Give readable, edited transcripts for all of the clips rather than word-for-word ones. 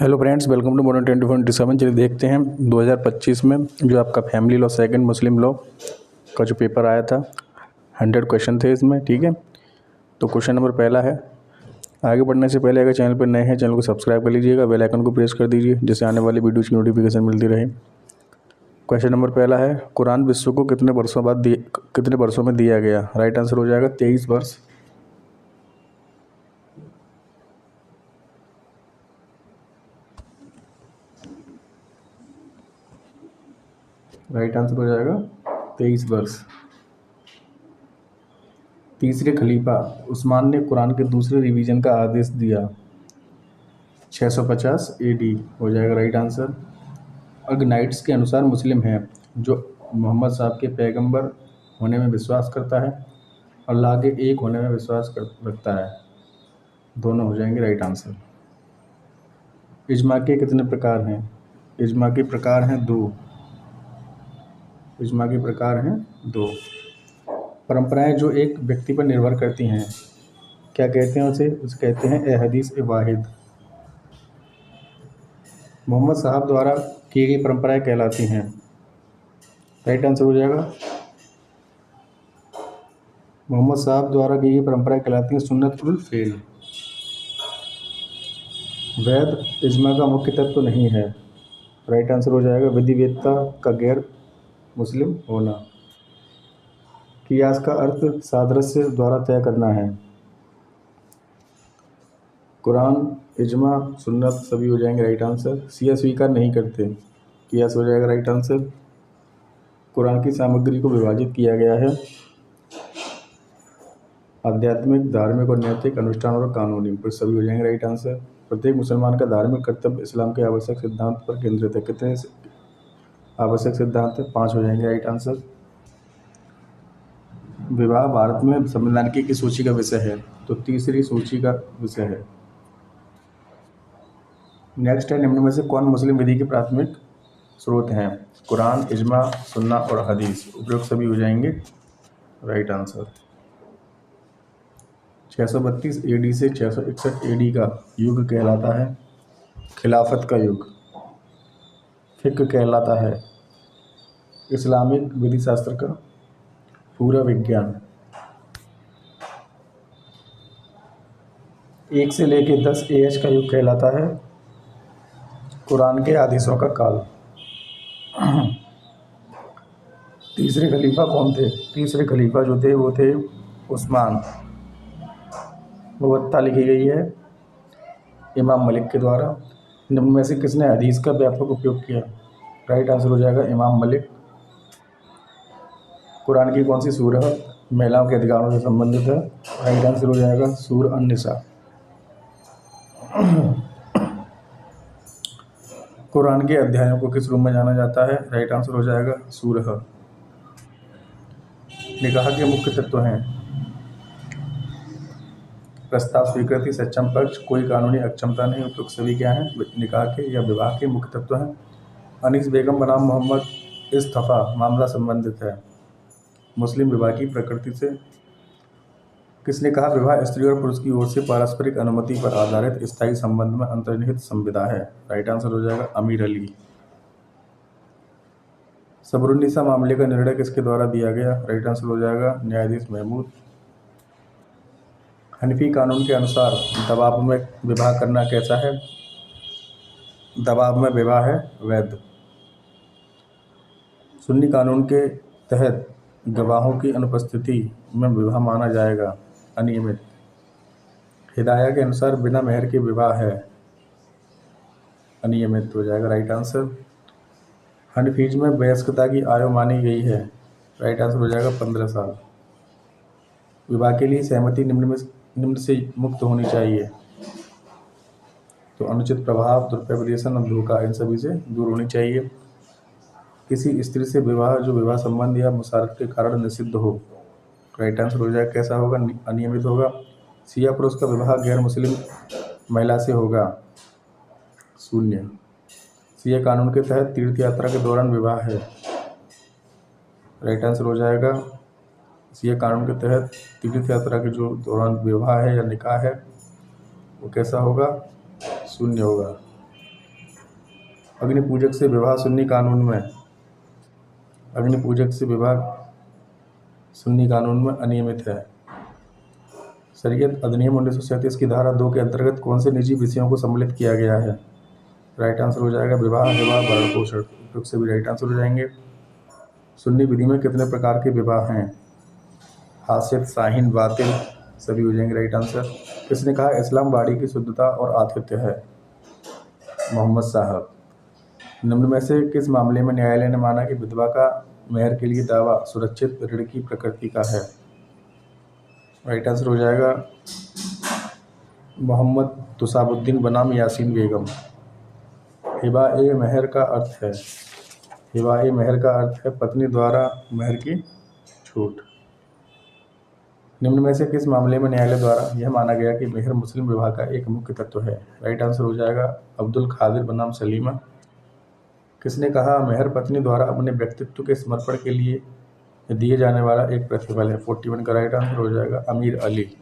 Hello friends, welcome to modern 24/7। चलिए देखते हैं 2025 में जो आपका family law second Muslim law का जो पेपर आया था। 100 क्वेश्चन थे इसमें। ठीक है, तो क्वेश्चन नंबर पहला है। आगे बढ़ने से पहले अगर चैनल पर नए हैं, चैनल को सब्सक्राइब कर लीजिएगा, बेल आइकन को प्रेस कर दीजिए जिससे आने वाली वीडियोज़ की नोटिफिकेशन मिलती रहे। क्वेश्चन नंबर पहला है, कुरान विश्व को कितने वर्षों में दिया गया? राइट आंसर हो जाएगा 23 वर्ष। राइट आंसर हो जाएगा 23 वर्ष। तीसरे खलीफा उस्मान ने कुरान के दूसरे रिवीजन का आदेश दिया। 650 AD हो जाएगा राइट आंसर। अगनाइट्स के अनुसार मुस्लिम है जो मोहम्मद साहब के पैगंबर होने में विश्वास करता है, अल्लाह के एक होने में विश्वास रखता है। दोनों हो जाएंगे राइट आंसर। इजमा के कितने प्रकार हैं? इजमा के प्रकार हैं दो। इजमा के प्रकार हैं दो। परंपराएं जो एक व्यक्ति पर निर्भर करती हैं, क्या कहते हैं उसे कहते हैं ए हदीस ए वाहिद। मोहम्मद साहब द्वारा की गई परंपराएं कहलाती हैं। राइट आंसर हो जाएगा। मोहम्मद साहब द्वारा की गई परंपराएं कहलाती हैं सुन्नतुल फ़ेल। वैद इजमा का मुख्य तत्व नहीं है। राइट आंसर हो जाएगा विधिवेत्ता का गैर मुस्लिम होना। कियास का अर्थ सादृश्य द्वारा तय करना है। कुरान, इजमा, सुन्नत सभी हो जाएंगे राइट आंसर। शिया स्वीकार नहीं करते। कियास हो जाएगा राइट आंसर। कुरान की सामग्री को विभाजित किया गया है आध्यात्मिक, धार्मिक और नैतिक, अनुष्ठान और कानूनी, पर सभी हो जाएंगे राइट आंसर। प्रत्येक मुसलमान का धार्मिक कर्तव्य इस्लाम के आवश्यक सिद्धांत पर केंद्रित है। कितने आवश्यक सिद्धांत है? 5 हो जाएंगे राइट आंसर। विवाह भारत में संविधान की किस सूची का विषय है? तो तीसरी सूची का विषय है। नेक्स्ट है, निम्न में से कौन मुस्लिम विधि के प्राथमिक स्रोत हैं? कुरान, इजमा, सुन्ना और हदीस। उपयुक्त सभी हो जाएंगे राइट आंसर। 632 AD से 661 AD का युग कहलाता है खिलाफत का युग। फिक्र कहलाता है इस्लामिक विधि शास्त्र का पूरा विज्ञान। 1 से लेकर 10 AH का युग कहलाता है कुरान के आदेशों का काल। तीसरे खलीफा कौन थे? तीसरे खलीफा जो थे वो थे उस्मान। मुवत्ता लिखी गई है इमाम मलिक के द्वारा। निम्न में से किसने हदीस का व्यापक उपयोग किया? राइट आंसर हो जाएगा इमाम मलिक। कुरान की कौन सी सूरत महिलाओं के अधिकारों से संबंधित है? राइट आंसर हो जाएगा सूरह अन-निसा। कुरान के अध्यायों को किस रूप में जाना जाता है? राइट आंसर हो जाएगा सूरह। निकाह के मुख्य तत्व हैं प्रस्ताव, स्वीकृति, सक्षम पक्ष, कोई कानूनी अक्षमता नहीं। उपयुक्त सभी क्या हैं? निकाह के या विवाह के मुख्य तत्व हैं। अनीस बेगम बनाम मोहम्मद इस्तफा मामला संबंधित है मुस्लिम विवाह की प्रकृति से। किसने कहा विवाह स्त्री और पुरुष की ओर से पारस्परिक अनुमति पर आधारित स्थायी संबंध में अंतर्निहित संविदा है? राइट आंसर हो जाएगा अमीर अली। सबरुन्निसा मामले का निर्णय किसके द्वारा दिया गया? राइट आंसर हो जाएगा न्यायाधीश महमूद। हनफी कानून के अनुसार दबाव में विवाह करना कैसा है? दबाव में विवाह है वैध। सुन्नी कानून के तहत गवाहों की अनुपस्थिति में विवाह माना जाएगा अनियमित। हिदाया के अनुसार बिना मेहर के विवाह है अनियमित हो जाएगा राइट आंसर। हनफीज में वयस्कता की आयु मानी गई है। राइट आंसर हो जाएगा 15 साल। विवाह के लिए सहमति निम्न से मुक्त होनी चाहिए। तो अनुचित प्रभाव, दुरुपयोग और धोखा इन सभी से दूर होनी चाहिए। किसी स्त्री से विवाह जो विवाह संबंध या मुशारत के कारण निषिद्ध हो। राइट आंसर हो जाएगा कैसा होगा? अनियमित होगा। शिया पुरुष का विवाह गैर मुस्लिम महिला से होगा शून्य। शिया कानून के तहत तीर्थ यात्रा के दौरान विवाह है। राइट आंसर हो जाएगा शिया कानून के तहत तीर्थ यात्रा के जो दौरान विवाह है या निकाह है वो कैसा होगा? शून्य होगा। अग्नि पूजक से विवाह सुन्नी कानून में अनियमित है। शरीयत अधिनियम 1937 की धारा 2 के अंतर्गत कौन से निजी विषयों को सम्मिलित किया गया है? राइट आंसर हो जाएगा विवाह, विवाह, भरण पोषण। उपयुक्त से भी राइट आंसर हो जाएंगे। सुन्नी विधि में कितने प्रकार के विवाह हैं? हासिद, शाहीन, बातिल, सभी हो जाएंगे राइट आंसर। किसने कहा इस्लाम वाणी की शुद्धता और आतिथ्य है? मोहम्मद साहब। निम्न में से किस मामले में न्यायालय ने माना कि विधवा का मेहर के लिए दावा सुरक्षित ऋण की प्रकृति का है? राइट आंसर हो जाएगा मोहम्मद तुसाबुद्दीन बनाम यासीन बेगम। हिबा-ए मेहर का अर्थ है पत्नी द्वारा मेहर की छूट। निम्न में से किस मामले में न्यायालय द्वारा यह माना गया कि मेहर मुस्लिम विवाह का एक मुख्य तत्व है? राइट आंसर हो जाएगा अब्दुल खादिर बनाम सलीमा। किसने कहा मेहर पत्नी द्वारा अपने व्यक्तित्व के समर्पण के लिए दिए जाने वाला एक प्रतिफल है? 41 का राइट आंसर हो जाएगा अमीर अली।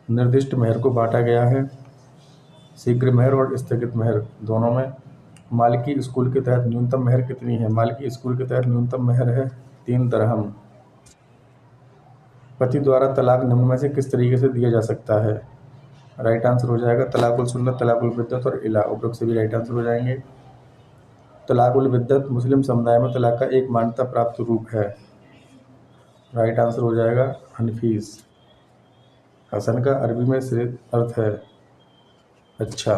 निर्दिष्ट मेहर को बांटा गया है शीघ्र मेहर और स्थगित मेहर दोनों में। मालिकी स्कूल के तहत न्यूनतम मेहर कितनी है? मालिकी स्कूल के तहत न्यूनतम मेहर है 3 दरहम। पति द्वारा तलाक निम्न में से किस तरीके से दिया जा सकता है? राइट आंसर हो जाएगा तलाकुल सुन्नत, तलाकुल बिद्दत और इला। उपयुक्त से भी राइट आंसर हो जाएंगे। तलाकुल बिद्दत मुस्लिम समुदाय में तलाक का एक मान्यता प्राप्त रूप है। राइट आंसर हो जाएगा हनफीस। हसन का अरबी में से अर्थ है अच्छा।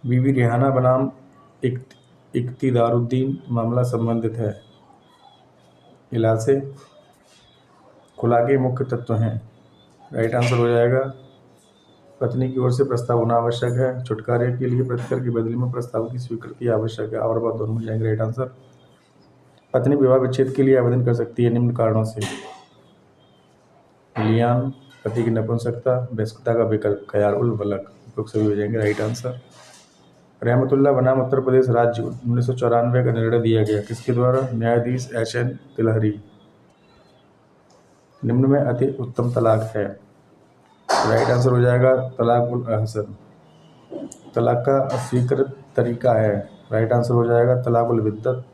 बीबी रेहाना बनाम इख्तियारुद्दीन मामला संबंधित है इला से। खुला के मुख्य तत्व हैं। राइट आंसर हो जाएगा पत्नी की ओर से प्रस्ताव होना आवश्यक है। छुटकारे के लिए प्रतिकर की बदली में प्रस्ताव की स्वीकृति आवश्यक है। और बात दोनों हो जाएंगे राइट आंसर। पत्नी विवाह विच्छेद के लिए आवेदन कर सकती है निम्न कारणों से? लियान, पति की नपुंसकता, वयस्कता का विकल्प, खयाल उल बलग। उपयुक्त सभी हो जाएंगे राइट आंसर। रहमतुल्लाह बनाम उत्तर प्रदेश राज्य 1994 का निर्णय दिया गया किसके द्वारा? न्यायाधीश एच.एन. तिलहरी। निम्न में अति उत्तम तलाक है? राइट आंसर हो जाएगा तलाक उल अहसन। तलाक का अस्वीकृत तरीका है? राइट आंसर हो जाएगा तलाक उल बिद्दत।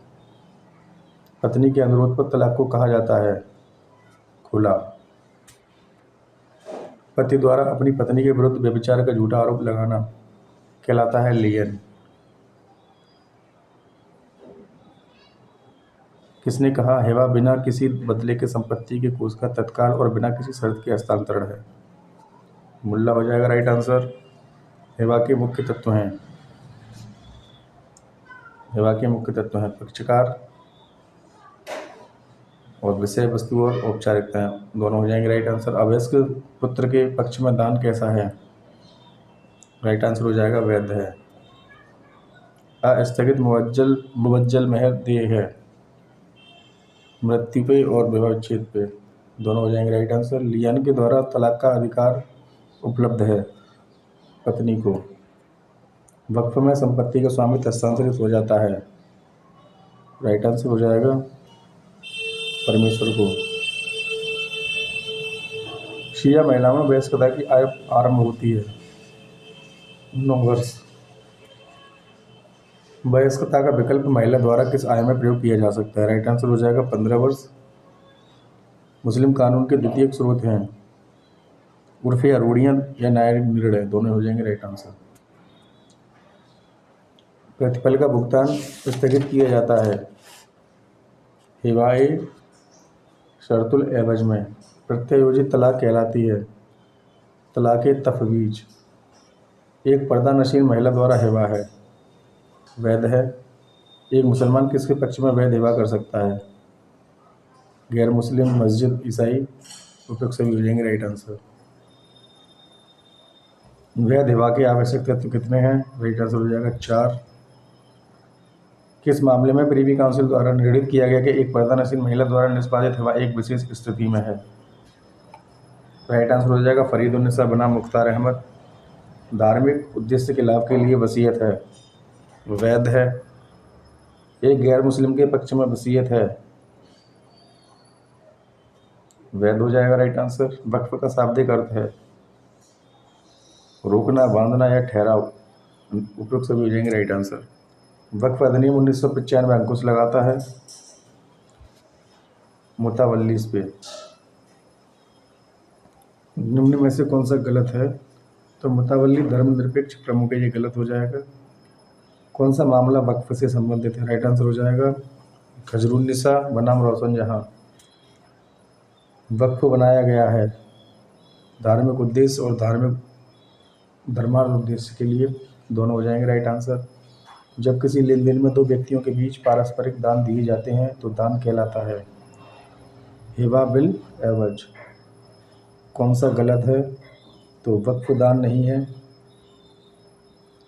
पत्नी के अनुरोध पर तलाक को कहा जाता है खुला। पति द्वारा अपनी पत्नी के विरुद्ध व्यभिचार का झूठा आरोप लगाना कहलाता है लियन। किसने कहा हिबा बिना किसी बदले के संपत्ति के कोष का तत्काल और बिना किसी शर्त के हस्तांतरण है? मुल्ला हो जाएगा राइट आंसर। हिबा के मुख्य तत्व हैं पक्षकार और विषय वस्तु और औपचारिकताएं दोनों हो जाएंगे राइट आंसर। अवयस्क पुत्र के पक्ष में दान कैसा है? राइट आंसर हो जाएगा वैध है। अस्थगित मुवज्जल मेहर देय है मृत्यु पे और विवाह विच्छेद पे दोनों हो जाएंगे राइट आंसर। लियन के द्वारा तलाक का अधिकार उपलब्ध है पत्नी को। वक्फ में संपत्ति का स्वामित्व हस्तांतरित हो जाता है? राइट आंसर हो जाएगा परमेश्वर को। शिया महिला में वयस्कता की आयु आरंभ होती है 9 वर्ष। वयस्कता का विकल्प महिला द्वारा किस आयु में प्रयोग किया जा सकता है? राइट आंसर हो जाएगा 15 वर्ष। मुस्लिम कानून के द्वितीयक स्रोत हैं उर्फ या रूढ़ियाँ या न्यायिक निर्णय दोनों हो जाएंगे राइट आंसर। प्रतिफल का भुगतान स्थगित किया जाता है हिबाए शर्तुल एवज में। प्रत्यायोजित तलाक कहलाती है तलाक़े तफवीज। एक पर्दा नशीन महिला द्वारा हिबा है वैध है। एक मुसलमान किसके पक्ष में वैध हिबा कर सकता है? गैर मुस्लिम, मस्जिद, ईसाई। उपयुक्त सभी हो जाएंगे राइट आंसर। वैध हिबा के आवश्यक तत्व कितने हैं? राइट आंसर हो जाएगा 4। किस मामले में प्रीवी काउंसिल द्वारा निर्णित किया गया कि एक पर्दा नशीन महिला द्वारा निष्पादित हिबा एक विशेष स्थिति में है? राइट आंसर हो जाएगा फरीदुन्निसा बनाम मुख्तार अहमद। धार्मिक उद्देश्य के लाभ के लिए वसीयत है वैध है। एक गैर मुस्लिम के पक्ष में वसीयत है वैध हो जाएगा राइट आंसर। वक्फ का शाब्दिक अर्थ है रोकना, बांधना या ठहराव। उपरोक्त सभी हो जाएंगे राइट आंसर। वक्फ अधिनियम 1995 अंकुश लगाता है मुतावल्ली पे। निम्न में से कौन सा गलत है? तो मुतावल्ली धर्मनिरपेक्ष प्रमुख है, ये गलत हो जाएगा। कौन सा मामला वक्फ से संबंधित है? राइट आंसर हो जाएगा खजरुन्निसा बनाम रोशन जहां। वक्फ बनाया गया है धार्मिक उद्देश्य और धर्मार्थ उद्देश्य के लिए, दोनों हो जाएंगे राइट आंसर। जब किसी लेन देन में दो व्यक्तियों के बीच पारस्परिक दान दिए जाते हैं तो दान कहलाता है हिबा बिल एवज। कौन सा गलत है? तो वक्फ दान नहीं है,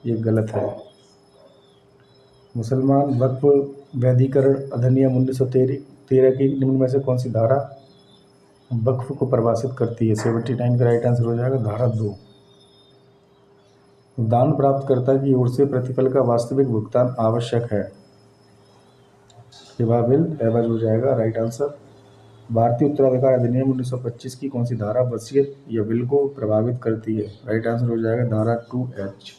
ये गलत है। मुसलमान वक्फ वैधीकरण अधिनियम 1913 की निम्न में से कौन सी धारा वक्फ को परिभाषित करती है? 79 का राइट आंसर हो जाएगा धारा 2। दान प्राप्तकर्ता की ओर से प्रतिफल का वास्तविक भुगतान आवश्यक है, हिबा बिल एवज हो जाएगा राइट आंसर। भारतीय उत्तराधिकार अधिनियम 1925 की कौन सी धारा वसीयत या विल को प्रभावित करती है? राइट आंसर हो जाएगा धारा 2H।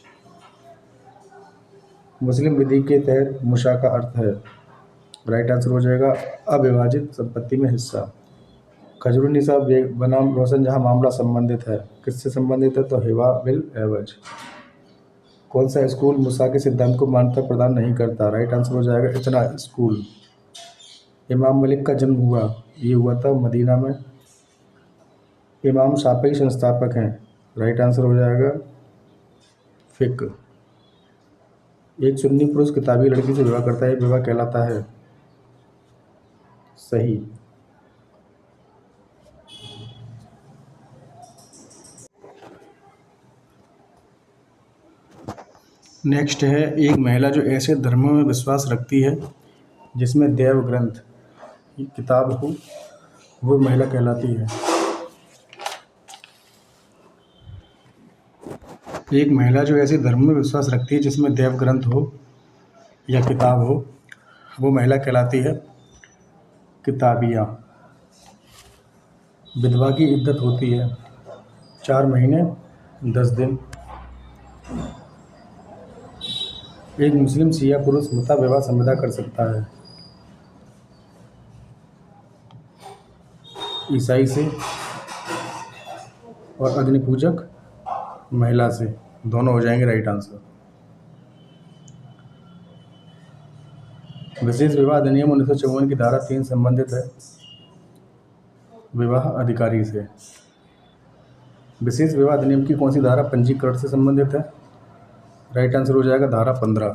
मुस्लिम विधि के तहत मुशा का अर्थ है? राइट आंसर हो जाएगा अविभाजित संपत्ति में हिस्सा। खजरुन्निसा बनाम रोशन जहां मामला संबंधित है, किससे संबंधित है? तो हिबा बिल एवज। कौन सा स्कूल मूसा के सिद्धांत को मान्यता प्रदान नहीं करता? राइट आंसर हो जाएगा इतना स्कूल। इमाम मलिक का जन्म हुआ, ये हुआ था मदीना में। इमाम शाफी संस्थापक हैं, राइट आंसर हो जाएगा फिक्र। एक सुन्नी पुरुष किताबी लड़की से विवाह करता है, विवाह कहलाता है सही। नेक्स्ट है एक महिला जो ऐसे धर्मों में विश्वास रखती है जिसमें देव ग्रंथ की किताब हो, वो महिला कहलाती है। एक महिला जो ऐसे धर्म में विश्वास रखती है जिसमें देव ग्रंथ हो या किताब हो, वो महिला कहलाती है किताबिया। विधवा की इद्दत होती है 4 महीने 10 दिन। एक मुस्लिम शिया पुरुष मुता विवाह संविदा कर सकता है ईसाई से और अग्निपूजक महिला से, दोनों हो जाएंगे राइट आंसर। विशेष विवाह अधिनियम 1954 की धारा 3 संबंधित है विवाह अधिकारी से। विशेष विवाह अधिनियम की कौन सी धारा पंजीकरण से संबंधित है? राइट आंसर हो जाएगा धारा 15।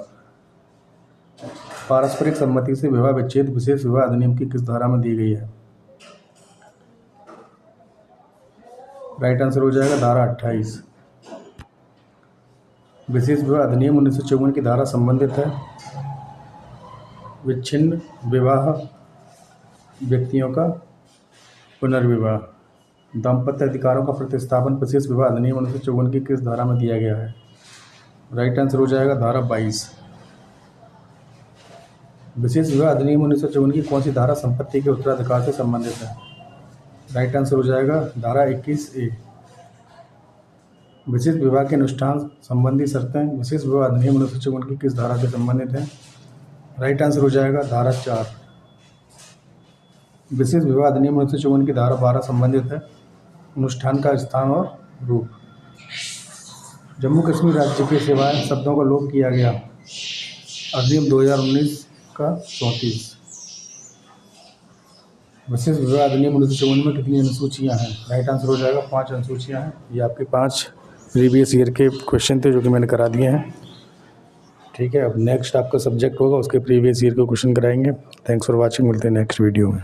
पारस्परिक सम्मति से विवाह विच्छेद विशेष विवाह अधिनियम की किस धारा में दी गई है? राइट आंसर हो जाएगा धारा 28। विशेष विवाह अधिनियम 1954 की धारा संबंधित है विच्छिन्न विवाह व्यक्तियों का पुनर्विवाह। दाम्पत्य अधिकारों का प्रतिस्थापन विशेष विवाह अधिनियम 1954 की किस धारा में दिया गया है? राइट आंसर हो जाएगा धारा 22। विशेष विवाह अधिनियम 1954 की कौन सी धारा संपत्ति के उत्तराधिकार से संबंधित है? राइट आंसर हो जाएगा धारा 21A। विशेष विवाह के अनुष्ठान संबंधी शर्तें विशेष विवाह अधिनियम 1954 की किस धारा से संबंधित है? राइट आंसर हो जाएगा धारा 4। विशेष विवाह अधिनियम 1954 की धारा 12 संबंधित है अनुष्ठान का स्थान और रूप। जम्मू कश्मीर राज्य के सिवाय शब्दों का लोप किया गया अधिनियम 2019 का 34। विशेष विवाह अधिनियम 1954 में कितनी अनुसूचियाँ हैं? राइट आंसर हो जाएगा 5 अनुसूचियाँ हैं। ये आपके 5 प्रीवियस ईयर के क्वेश्चन थे जो कि मैंने करा दिए हैं। ठीक है, अब नेक्स्ट आपका सब्जेक्ट होगा, उसके प्रीवियस ईयर के क्वेश्चन कराएंगे। थैंक्स फॉर वॉचिंग, मिलते हैं नेक्स्ट वीडियो में।